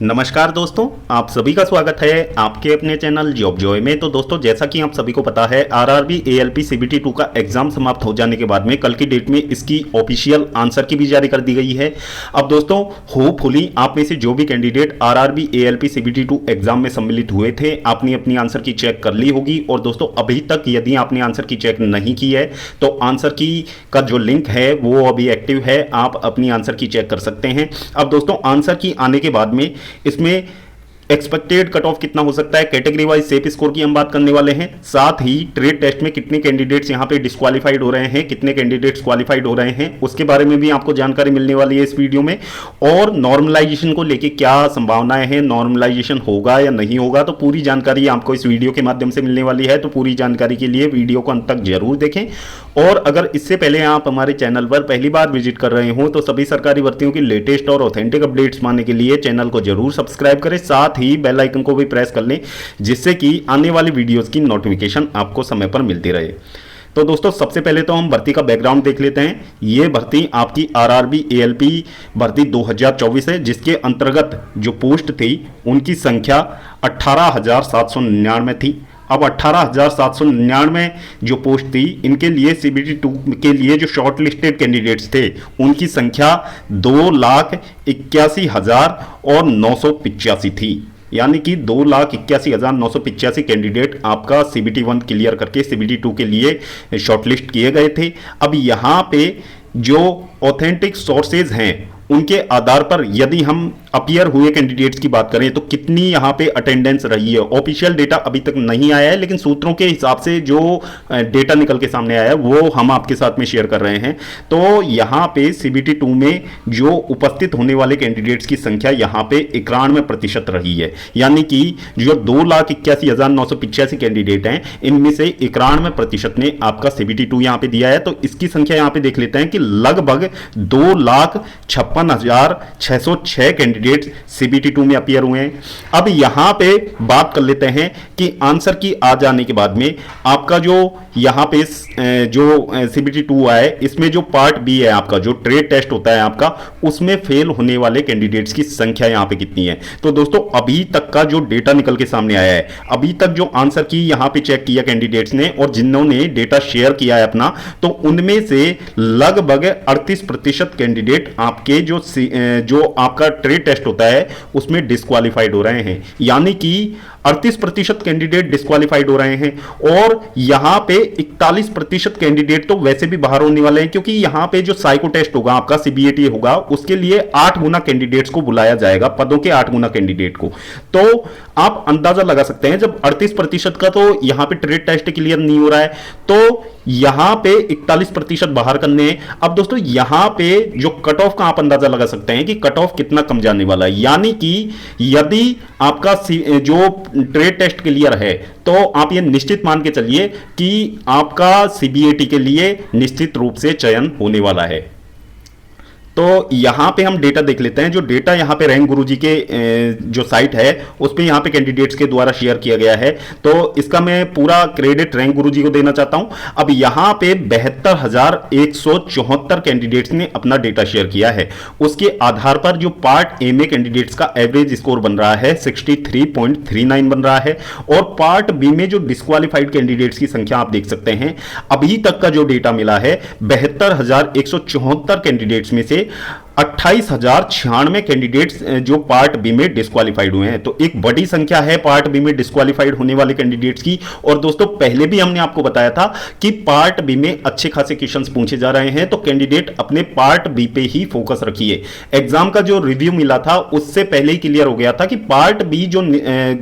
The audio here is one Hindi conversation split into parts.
नमस्कार दोस्तों, आप सभी का स्वागत है आपके अपने चैनल जॉब जॉय में। तो दोस्तों, जैसा कि आप सभी को पता है, आरआरबी एएलपी सीबीटी 2 का एग्जाम समाप्त हो जाने के बाद में कल की डेट में इसकी ऑफिशियल आंसर की भी जारी कर दी गई है। अब दोस्तों, होपफुली आप में से जो भी candidate RRB ALP CBT 2 exam में सम्मिलित हुए थे, आपने अपनी आंसर की चेक कर ली होगी। और दोस्तों, अभी तक यदि आपने आंसर की चेक नहीं की है तो आंसर की का जो लिंक है वो अभी एक्टिव है, आप अपनी आंसर की चेक कर सकते हैं। अब दोस्तों, आंसर की आने के बाद में इसमें एक्सपेक्टेड कट ऑफ कितना हो सकता है, कैटेगरी वाइज सेफ स्कोर की हम बात करने वाले हैं। साथ ही ट्रेड टेस्ट में कितने कैंडिडेट्स यहां पे डिस्क्वालीफाइड हो रहे हैं, कितने कैंडिडेट्स क्वालिफाइड हो रहे हैं, उसके बारे में भी आपको जानकारी मिलने वाली है इस वीडियो में। और नॉर्मलाइजेशन को लेके क्या संभावनाएं हैं, नॉर्मलाइजेशन होगा या नहीं होगा, तो पूरी जानकारी आपको इस वीडियो के माध्यम से मिलने वाली है। तो पूरी जानकारी के लिए वीडियो को अंत तक जरूर देखें। और अगर इससे पहले आप हमारे चैनल पर पहली बार विजिट कर रहे हो तो सभी सरकारी भर्तियों की लेटेस्ट और ऑथेंटिक अपडेट्स पाने के लिए चैनल को जरूर सब्सक्राइब करें, साथ ही बेल आइकन को भी प्रेस कर लें, जिससे कि आने वाली वीडियोस की नोटिफिकेशन आपको समय पर मिलती रहे। तो दोस्तों, सबसे पहले तो हम भर्ती का बैकग्राउंड देख लेते हैं। ये भर्ती आपकी आरआरबी एएलपी भर्ती 2024 है, जिसके अंतर्गत जो पोस्ट थी उनकी संख्या 18,799 थी। अब 18,799 जो पोस्ट थी, इनके लिए सीबीटी 2 के लिए जो शॉर्ट लिस्टेड कैंडिडेट्स थे उनकी संख्या 2,81,985 थी। यानी कि 2,81,985 कैंडिडेट आपका सीबीटी 1 क्लियर करके सीबीटी 2 के लिए शॉर्टलिस्ट किए गए थे। अब यहां पे जो ऑथेंटिक सोर्सेज हैं उनके आधार पर यदि हम अपीयर हुए कैंडिडेट्स की बात करें तो कितनी यहां पे अटेंडेंस रही है, ऑफिशियल डेटा अभी तक नहीं आया है, लेकिन सूत्रों के हिसाब से जो डेटा निकल के सामने आया है वो हम आपके साथ में शेयर कर रहे हैं। तो यहां पे सीबीटी 2 में जो उपस्थित होने वाले कैंडिडेट्स की संख्या यहां पे 91% रही है। यानी कि जो 2,81,985 कैंडिडेट हैं, इनमें से 91% ने आपका सीबीटी 2 यहां पे दिया है। तो इसकी संख्या यहां पे देख लेते हैं कि लगभग 2,56,606 कैंडिडेट सीबीटी 2 में अपीयर हुए हैं। अब यहां पे बात कर लेते हैं कि आंसर की आ जाने के बाद में आपका जो यहां पे जो सीबीटी 2 आए, इसमें जो पार्ट बी है आपका, जो ट्रेड टेस्ट होता है आपका, उसमें फेल होने वाले कैंडिडेट्स की संख्या यहां पे कितनी है। तो दोस्तों, अभी तक का जो डेटा निकल के सामने आया है, अभी तक जो आंसर की यहां पे चेक किया कैंडिडेट्स ने और जिन्होंने डेटा शेयर किया है अपना, तो उनमें से लगभग 38% कैंडिडेट आपके जो आपका ट्रेड टेस्ट होता है उसमें डिस्क्वालीफाइड हो रहे हैं। यानी कि 38% कैंडिडेट डिस्क्वालीफाइड हो रहे हैं और यहां पे 41% कैंडिडेट तो वैसे भी बाहर होने वाले हैं, क्योंकि यहां पे जो साइको टेस्ट होगा आपका, सीबीएटी होगा, उसके लिए 8 गुना कैंडिडेट्स को बुलाया जाएगा, पदों के 8 गुना कैंडिडेट को। तो आप अंदाजा लगा सकते हैं, जब 38% का तो यहां पे ट्रेड टेस्ट क्लियर नहीं हो रहा है, तो यहां पे 41% बाहर करने हैं। अब दोस्तों, यहां पे जो कट ऑफ का आप अंदाजा लगा सकते हैं कि कट ऑफ कितना कम जाने वाला है। यानी कि यदि आपका जो ट्रेड टेस्ट क्लियर है तो आप ये निश्चित मान के चलिए कि आपका सीबीएटी के लिए निश्चित रूप से चयन होने वाला है। तो यहां पे हम डेटा देख लेते हैं। जो डेटा यहां पे रैंक गुरुजी के जो साइट है उस पे यहां पे कैंडिडेट्स के द्वारा शेयर किया गया है, तो इसका मैं पूरा क्रेडिट रैंक गुरुजी को देना चाहता हूं। अब यहां पे 72,174 कैंडिडेट्स ने अपना डेटा शेयर किया है। उसके आधार पर जो पार्ट ए में कैंडिडेट्स का एवरेज स्कोर बन रहा है 63.39 बन रहा है। और पार्ट बी में जो डिस्क्वालीफाइड कैंडिडेट्स की संख्या आप देख सकते हैं, अभी तक का जो डेटा मिला है 72,174 कैंडिडेट्स में से 28,096 कैंडिडेट्स जो पार्ट बी में डिस्क्वालीफाइड हुए हैं। तो एक बड़ी संख्या है पार्ट बी में डिस्क्वालीफाइड होने वाले कैंडिडेट्स की। और दोस्तों, पहले भी हमने आपको बताया था कि पार्ट बी में अच्छे खासे क्वेश्चंस पूछे जा रहे हैं, तो कैंडिडेट अपने पार्ट बी पे ही फोकस रखिए। एग्जाम का जो रिव्यू मिला था उससे पहले ही क्लियर हो गया था कि पार्ट बी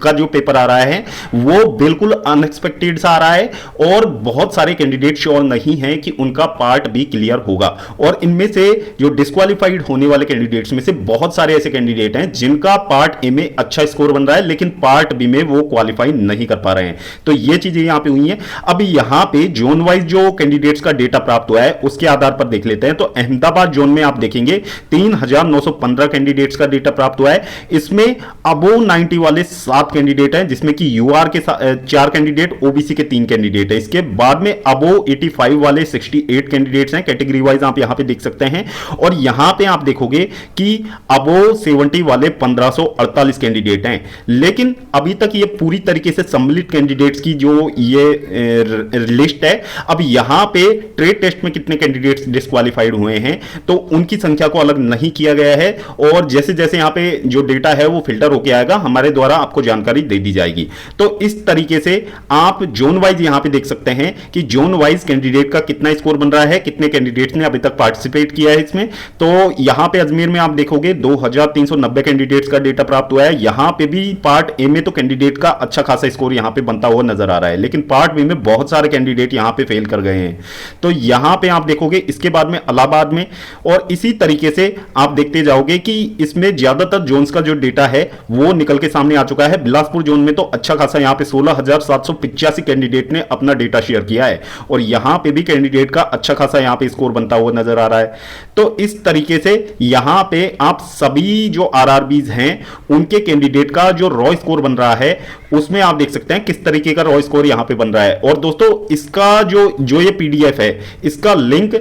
का जो पेपर आ रहा है वो बिल्कुल अनएक्सपेक्टेड सा आ रहा है और बहुत सारे कैंडिडेट श्योर नहीं है कि उनका पार्ट बी क्लियर होगा। और इनमें से जो डिस्क्वालीफाइड होने वाले कैंडिडेट्स में से बहुत सारे ऐसे कैंडिडेट हैं जिनका पार्ट ए में अच्छा स्कोर बन रहा है, लेकिन पार्ट बी में वो क्वालिफाई नहीं कर पा रहे हैं। तो ये चीजें यहां पे हुई हैं। अब यहां पे जोन वाइज जो कैंडिडेट्स का डेटा प्राप्त हुआ है उसके आधार पर देख लेते हैं। तो अहमदाबाद जोन में आप देखेंगे 3,915 कैंडिडेट्स का डेटा प्राप्त हुआ है। इसमें अबोव 90 वाले 7 कैंडिडेट हैं, जिसमें कि यूआर के 4 कैंडिडेट, ओबीसी के 3 कैंडिडेट है। इसके बाद में अबोव 85 वाले 68 कैंडिडेट्स हैं। कैटेगरी वाइज आप यहां पे देख सकते हैं। और यहां पे आप देखोगे कि अबो 70 वाले 1548 कैंडिडेट हैं, लेकिन अभी तक ये पूरी तरीके से सम्मिलित कैंडिडेट्स की जो ये लिस्ट है। अब यहां पे ट्रेड टेस्ट में कितने कैंडिडेट्स डिस्क्वालीफाइड हुए हैं तो उनकी संख्या को अलग नहीं किया गया है, और जैसे जैसे यहां पे जो डेटा है वो फिल्टर होकर आएगा, हमारे द्वारा आपको जानकारी दे दी जाएगी। तो इस तरीके से आप जोन वाइज यहां पे देख सकते हैं कि जोन वाइज कैंडिडेट का कितना स्कोर बन रहा है, कितने कैंडिडेट्स ने अभी तक पार्टिसिपेट किया है इसमें। तो यहां पे अजमेर में आप देखोगे 2390 कैंडिडेट्स का डेटा प्राप्त हुआ है। यहां पे भी पार्ट ए में तो कैंडिडेट का अच्छा खासा स्कोर यहां पे बनता हुआ नजर आ रहा है, लेकिन पार्ट बी में बहुत सारे कैंडिडेट यहां पे फेल कर गए हैं। तो यहां पे आप देखोगे इसके बाद में इलाहाबाद में, और इसी तरीके से आप देखते जाओगे कि इसमें ज्यादातर जोन्स का जो डेटा है वो निकल के सामने आ चुका है। बिलासपुर जोन में तो अच्छा खासा यहां पे 16,785 कैंडिडेट ने अपना डेटा शेयर किया है, और यहां पे भी कैंडिडेट का अच्छा खासा यहां पे स्कोर बनता हुआ नजर आ रहा है। तो इस तरीके से यहां पे आप सभी जो आरआरबीज हैं उनके कैंडिडेट का जो रॉ स्कोर बन रहा है उसमें आप देख सकते हैं किस तरीके का रॉ स्कोर यहां पे बन रहा है। और दोस्तों इसका जो ये पीडीएफ है, इसका लिंक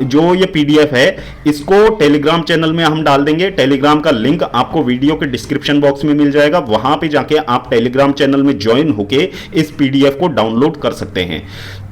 जो ये पीडीएफ है इसको टेलीग्राम चैनल में हम डाल देंगे। टेलीग्राम का लिंक आपको वीडियो के डिस्क्रिप्शन बॉक्स में मिल जाएगा, वहां पे जाके आप टेलीग्राम चैनल में ज्वाइन होके इस पीडीएफ को डाउनलोड कर सकते हैं।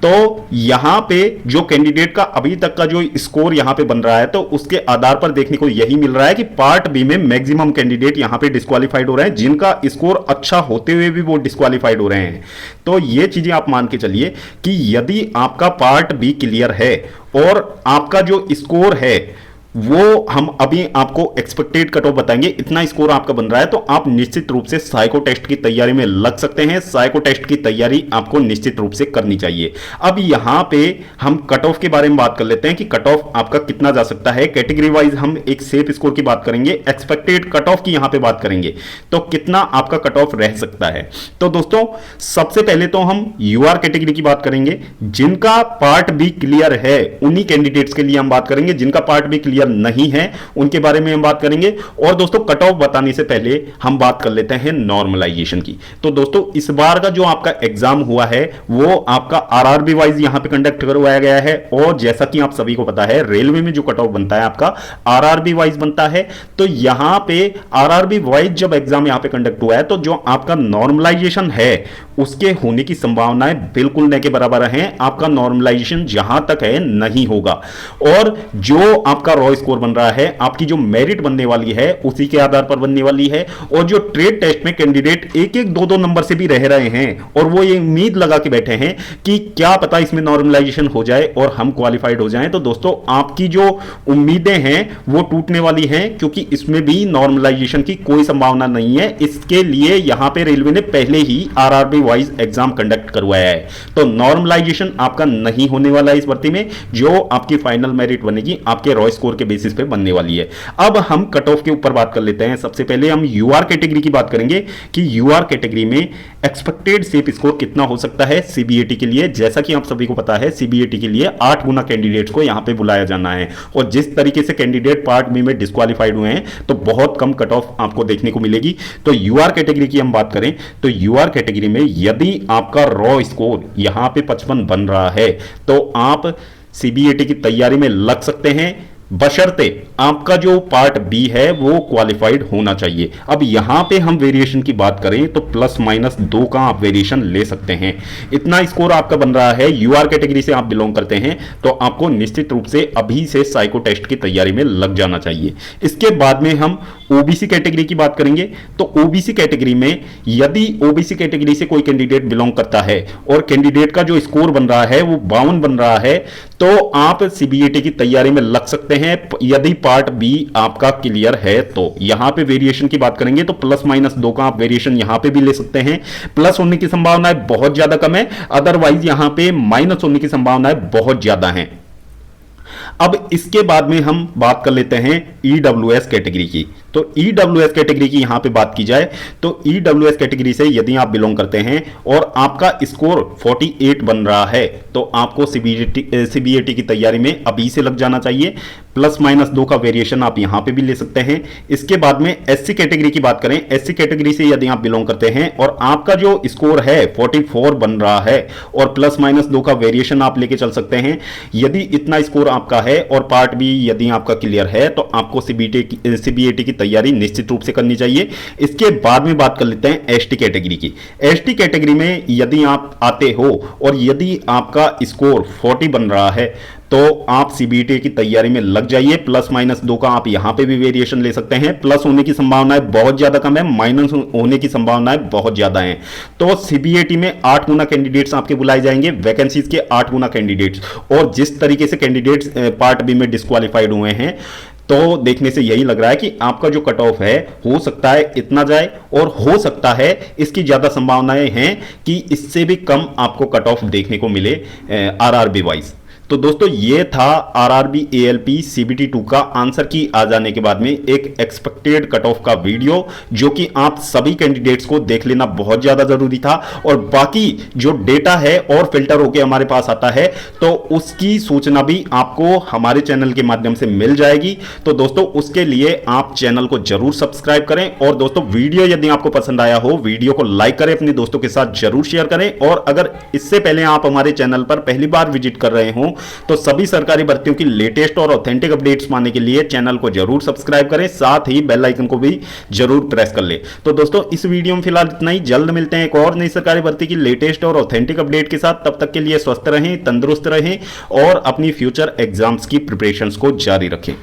तो यहां पे जो कैंडिडेट का अभी तक का जो स्कोर यहां पे बन रहा है, तो उसके आधार पर देखने को यही मिल रहा है कि पार्ट बी में मैक्सिमम कैंडिडेट यहां पे डिस्क्वालीफाइड हो रहे हैं, जिनका स्कोर अच्छा होते हुए भी वो डिस्क्वालीफाइड हो रहे हैं। तो ये चीजें आप मान के चलिए कि यदि आपका पार्ट बी क्लियर है और आपका जो स्कोर है वो हम अभी आपको एक्सपेक्टेड कट ऑफ बताएंगे, इतना स्कोर आपका बन रहा है, तो आप निश्चित रूप से साइको टेस्ट की तैयारी में लग सकते हैं। साइको टेस्ट की तैयारी आपको निश्चित रूप से करनी चाहिए। अब यहां पे हम कट ऑफ के बारे में बात कर लेते हैं कि कट ऑफ आपका कितना जा सकता है। कैटेगरी वाइज हम एक सेफ स्कोर की बात करेंगे, एक्सपेक्टेड कट ऑफ की यहां पे बात करेंगे, तो कितना आपका कट ऑफ रह सकता है। तो दोस्तों सबसे पहले तो हम यूआर कैटेगरी की बात करेंगे, जिनका पार्ट बी क्लियर है उन्हीं कैंडिडेट्स के लिए हम बात करेंगे। जिनका पार्ट बी क्लियर नहीं है उनके बारे में हम बात करेंगे। और दोस्तों कट ऑफ बताने से पहले हम बात कर लेते हैं नॉर्मलाइजेशन की। तो दोस्तों इस बार का जो आपका एग्जाम हुआ है वो आपका आरआरबी वाइज यहां पे कंडक्ट करवाया गया है, और जैसा कि आप सभी को पता है रेलवे में जो कट ऑफ बनता है आपका आरआरबी वाइज बनता है। तो यहां पे आरआरबी वाइज जब एग्जाम यहां पे कंडक्ट हुआ है तो जो आपका नॉर्मलाइजेशन है उसके होने की संभावनाएं बिल्कुल न के बराबर हैं। आपका नॉर्मलाइजेशन जहां तक है नहीं होगा, और जो आपका रॉ स्कोर बन रहा है आपकी जो मेरिट बनने वाली है उसी के आधार पर बनने वाली है। और जो ट्रेड टेस्ट में कैंडिडेट एक एक दो दो नंबर से भी रह रहे हैं और वो ये उम्मीद लगा के बैठे हैं कि क्या पता इसमें नॉर्मलाइजेशन हो जाए और हम क्वालिफाइड हो जाएं, तो दोस्तों आपकी जो उम्मीदें हैं वो टूटने वाली हैं, क्योंकि इसमें भी नॉर्मलाइजेशन की कोई संभावना नहीं है। इसके लिए यहां पे रेलवे ने पहले ही आरआरबी वाइज एग्जाम कंडक्ट करवाया है। तो नॉर्मलाइजेशन आपका नहीं होने वाला है इस भर्ती में। जो आपकी फाइनल मेरिट बनेगी आपके रॉ स्कोर के बेसिस पे बनने वाली है। अब हम कट ऑफ के ऊपर बात कर लेते हैं। सबसे पहले हम यूआर कैटेगरी की बात करेंगे कि यूआर कैटेगरी में एक्सपेक्टेड सेफ स्कोर कितना हो सकता है सीबीएटी के लिए। जैसा कि आप सभी को पता है सीबीएटी के लिए 8 गुना कैंडिडेट्स को यहां पे बुलाया जाना है, और जिस तरीके से कैंडिडेट पार्ट बी में डिस्क्वालीफाइड हुए हैं तो बहुत कम कट ऑफ आपको देखने को मिलेगी। तो यूआर कैटेगरी की हम बात करें तो यूआर कैटेगरी में यदि आपका रॉ स्कोर यहां पे 55 बन रहा है तो आप सीबीएटी की तैयारी में लग सकते हैं, बशर्ते आपका जो पार्ट बी है वो क्वालिफाइड होना चाहिए। अब यहां पे हम वेरिएशन की बात करें तो +-2 का आप वेरिएशन ले सकते हैं। इतना स्कोर आपका बन रहा है, यूआर कैटेगरी से आप बिलोंग करते हैं तो आपको निश्चित रूप से अभी से साइको टेस्ट की तैयारी में लग जाना चाहिए। इसके बाद में हम ओबीसी कैटेगरी की बात करेंगे। तो ओबीसी कैटेगरी में यदि ओबीसी कैटेगरी से कोई कैंडिडेट बिलोंग करता है और कैंडिडेट का जो स्कोर बन रहा है वो 52 बन रहा है तो आप सीबीएटी की तैयारी में लग सकते हैं यदि पार्ट बी आपका क्लियर है। तो यहां पे वेरिएशन की बात करेंगे तो +-2 का आप वेरिएशन यहां पे भी ले सकते हैं। प्लस होने की संभावनाएं बहुत ज्यादा कम है, अदरवाइज यहां पे माइनस होने की संभावनाएं बहुत ज्यादा हैं। अब इसके बाद में हम बात कर लेते हैं ईडब्ल्यूएस कैटेगरी की। तो ईडब्ल्यूएस कैटेगरी की यहां पे बात की जाए तो ईडब्ल्यूएस कैटेगरी से यदि आप बिलोंग करते हैं और आपका स्कोर 48 बन रहा है तो आपको सीबीएटी की तैयारी में अभी से लग जाना चाहिए। +-2 का वेरिएशन आप यहां पे भी ले सकते हैं। इसके बाद में एससी कैटेगरी की बात करें, एससी कैटेगरी से यदि आप बिलोंग करते हैं और आपका जो स्कोर है 44 बन रहा है और +-2 का वेरिएशन आप लेके चल सकते हैं। यदि इतना स्कोर आपका है और पार्ट बी यदि आपका क्लियर है तो आपको सीबीएटी की तैयारी निश्चित रूप से करनी चाहिए। इसके बाद में बात कर लेते हैं एसटी कैटेगरी की। एसटी कैटेगरी में यदि आप आते हो और यदि आपका स्कोर 40 बन रहा है तो आप सीबीटी की तैयारी में लग जाइए। +-2 का आप यहां पे भी वेरिएशन ले सकते हैं। प्लस होने की संभावनाएं बहुत ज्यादा कम है, माइनस होने की संभावनाएं बहुत ज्यादा हैं। तो सीबीएटी में 8 गुना कैंडिडेट्स आपके बुलाए जाएंगे, वैकेंसीज के 8 गुना कैंडिडेट्स। और जिस तरीके से कैंडिडेट्स पार्ट बी में डिस्क्वालीफाइड हुए हैं तो देखने से यही लग रहा है कि आपका जो कट ऑफ है हो सकता है इतना जाए और हो सकता है इसकी ज्यादा संभावनाएं हैं कि इससे भी कम आपको कट ऑफ देखने को मिले आरआरबी वाइज। तो दोस्तों ये था आरआरबी एएलपी सीबीटी 2 का आंसर की आ जाने के बाद में एक एक्सपेक्टेड कट ऑफ का वीडियो, जो कि आप सभी कैंडिडेट्स को देख लेना बहुत ज्यादा जरूरी था। और बाकी जो डेटा है और फिल्टर होके हमारे पास आता है तो उसकी सूचना भी आपको हमारे चैनल के माध्यम से मिल जाएगी। तो दोस्तों उसके लिए आप चैनल को जरूर सब्सक्राइब करें। और दोस्तों वीडियो यदि आपको पसंद आया हो, वीडियो को लाइक करें, अपने दोस्तों के साथ जरूर शेयर करें। और अगर इससे पहले आप हमारे चैनल पर पहली बार विजिट कर रहे हो तो सभी सरकारी भर्तियों की लेटेस्ट और ऑथेंटिक अपडेट्स पाने के लिए चैनल को जरूर सब्सक्राइब करें, साथ ही बेल आइकन को भी जरूर प्रेस कर ले। तो दोस्तों इस वीडियो में फिलहाल इतना ही। जल्द मिलते हैं एक और नई सरकारी भर्ती की लेटेस्ट और ऑथेंटिक अपडेट के साथ। तब तक के लिए स्वस्थ रहें, तंदुरुस्त रहें और अपनी फ्यूचर एग्जाम्स की प्रिपरेशंस को जारी रखें।